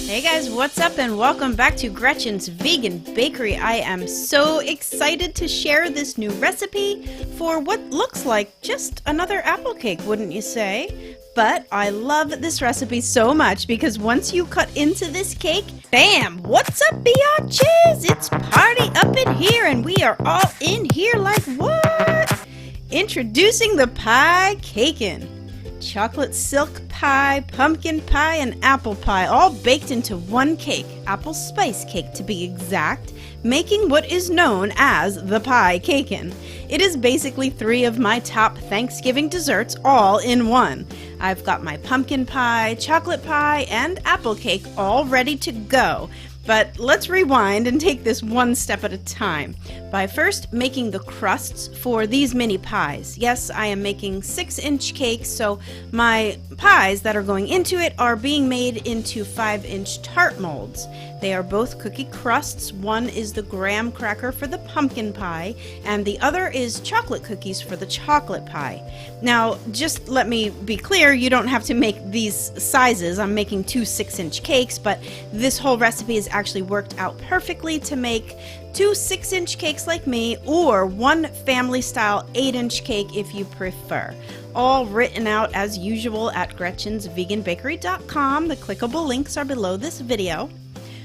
Hey guys, what's up and welcome back to Gretchen's Vegan Bakery. I am so excited to share this new recipe for what looks like just another apple cake, wouldn't you say? But I love this recipe so much because once you cut into this cake, bam! What's up, biatches? It's party up in here and we are all in here like what? Introducing the Pie Caken. Chocolate silk pie, pumpkin pie, and apple pie all baked into one cake, apple spice cake to be exact, making what is known as the Pie Caken. It is basically 3 of my top Thanksgiving desserts all in one. I've got my pumpkin pie, chocolate pie, and apple cake all ready to go. But let's rewind and take this one step at a time by first making the crusts for these mini pies. Yes, I am making 6-inch cakes, so my pies that are going into it are being made into 5-inch tart molds. They are both cookie crusts. One is the graham cracker for the pumpkin pie, and the other is chocolate cookies for the chocolate pie. Now, just let me be clear, you don't have to make these sizes. I'm making 2 6-inch cakes, but this whole recipe has actually worked out perfectly to make 2 6-inch cakes like me, or 1 family-style 8-inch cake if you prefer. All written out as usual at GretchensVeganBakery.com. The clickable links are below this video.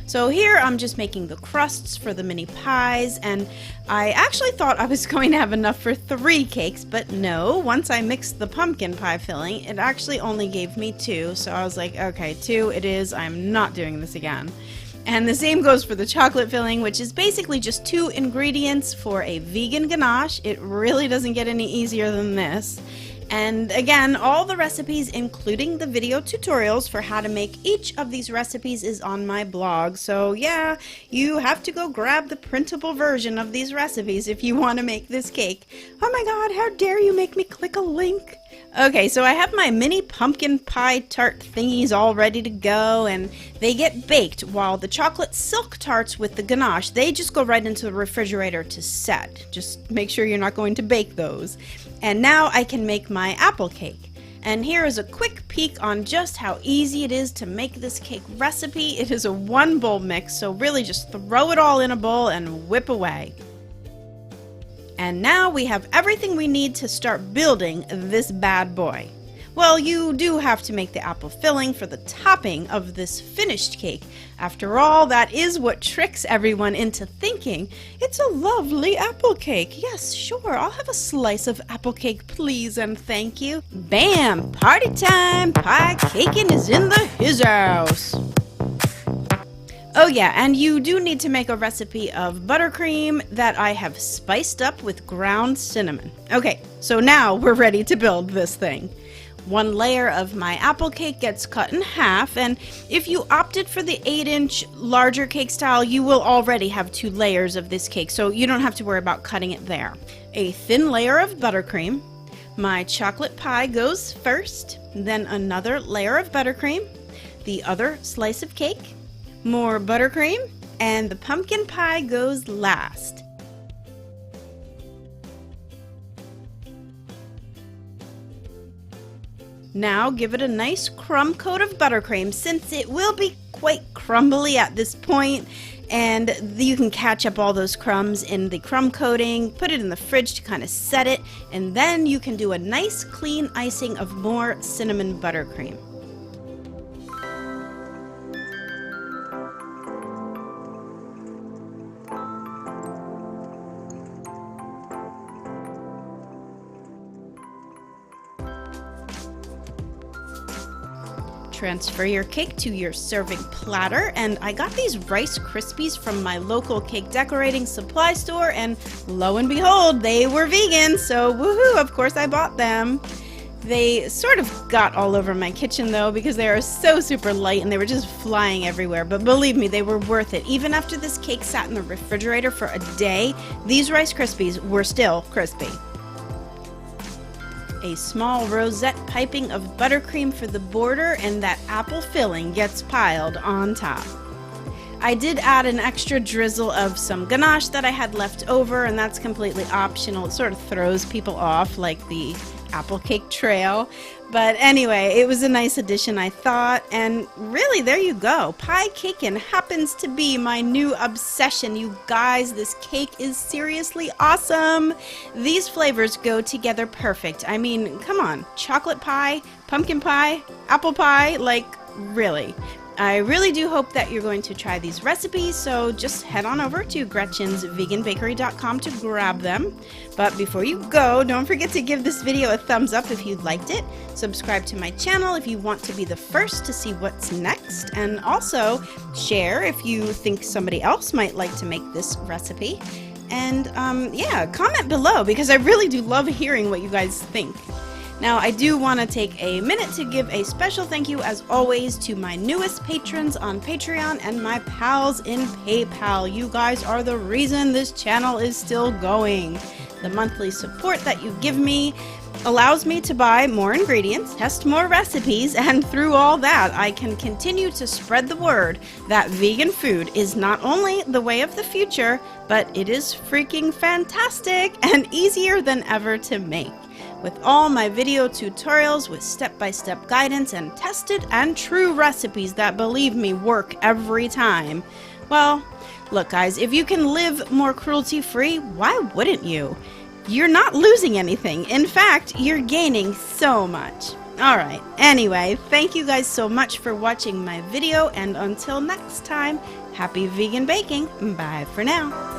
So here I'm just making the crusts for the mini pies, and I actually thought I was going to have enough for 3 cakes, but no, once I mixed the pumpkin pie filling, it actually only gave me 2, so I was like, okay, 2 it is, I'm not doing this again. And the same goes for the chocolate filling, which is basically just 2 ingredients for a vegan ganache. It really doesn't get any easier than this. And again, all the recipes, including the video tutorials for how to make each of these recipes, is on my blog. So yeah, you have to go grab the printable version of these recipes if you want to make this cake. Oh my god, how dare you make me click a link! Okay, so I have my mini pumpkin pie tart thingies all ready to go, and they get baked, while the chocolate silk tarts with the ganache, they just go right into the refrigerator to set. Just make sure you're not going to bake those. And now I can make my apple cake. And here is a quick peek on just how easy it is to make this cake recipe. It is a 1-bowl mix, so really just throw it all in a bowl and whip away. And now we have everything we need to start building this bad boy. Well, you do have to make the apple filling for the topping of this finished cake. After all, that is what tricks everyone into thinking it's a lovely apple cake. Yes, sure, I'll have a slice of apple cake, please and thank you. Bam! Party time! Pie Caken is in his house. Oh yeah, and you do need to make a recipe of buttercream that I have spiced up with ground cinnamon. Okay, so now we're ready to build this thing. 1 layer of my apple cake gets cut in half, and if you opted for the 8-inch larger cake style, you will already have 2 layers of this cake, so you don't have to worry about cutting it there. A thin layer of buttercream. My chocolate pie goes first, then another layer of buttercream, the other slice of cake, more buttercream, and the pumpkin pie goes last. Now give it a nice crumb coat of buttercream, since it will be quite crumbly at this point, and you can catch up all those crumbs in the crumb coating, put it in the fridge to kind of set it, and then you can do a nice clean icing of more cinnamon buttercream. Transfer your cake to your serving platter, and I got these Rice Krispies from my local cake decorating supply store, and lo and behold, they were vegan, so woohoo, of course I bought them. They sort of got all over my kitchen though, because they are so super light and they were just flying everywhere, but believe me, they were worth it. Even after this cake sat in the refrigerator for a day, these Rice Krispies were still crispy. A small rosette piping of buttercream for the border, and that apple filling gets piled on top. I did add an extra drizzle of some ganache that I had left over, and that's completely optional. It sort of throws people off, like the apple cake trail. But anyway, it was a nice addition, I thought, and really, there you go. Pie Caken happens to be my new obsession. You guys, this cake is seriously awesome. These flavors go together perfect. I mean, come on, chocolate pie, pumpkin pie, apple pie, like, really. I really do hope that you're going to try these recipes, so just head on over to Gretchen'sVeganBakery.com to grab them. But before you go, don't forget to give this video a thumbs up if you liked it, subscribe to my channel if you want to be the first to see what's next, and also share if you think somebody else might like to make this recipe. And yeah, comment below because I really do love hearing what you guys think. Now, I do want to take a minute to give a special thank you, as always, to my newest patrons on Patreon and my pals in PayPal. You guys are the reason this channel is still going. The monthly support that you give me allows me to buy more ingredients, test more recipes, and through all that, I can continue to spread the word that vegan food is not only the way of the future, but it is freaking fantastic and easier than ever to make. With all my video tutorials with step-by-step guidance and tested and true recipes that, believe me, work every time. Well, look guys, if you can live more cruelty-free, why wouldn't you? You're not losing anything. In fact, you're gaining so much. Alright, anyway, thank you guys so much for watching my video, and until next time, happy vegan baking. Bye for now.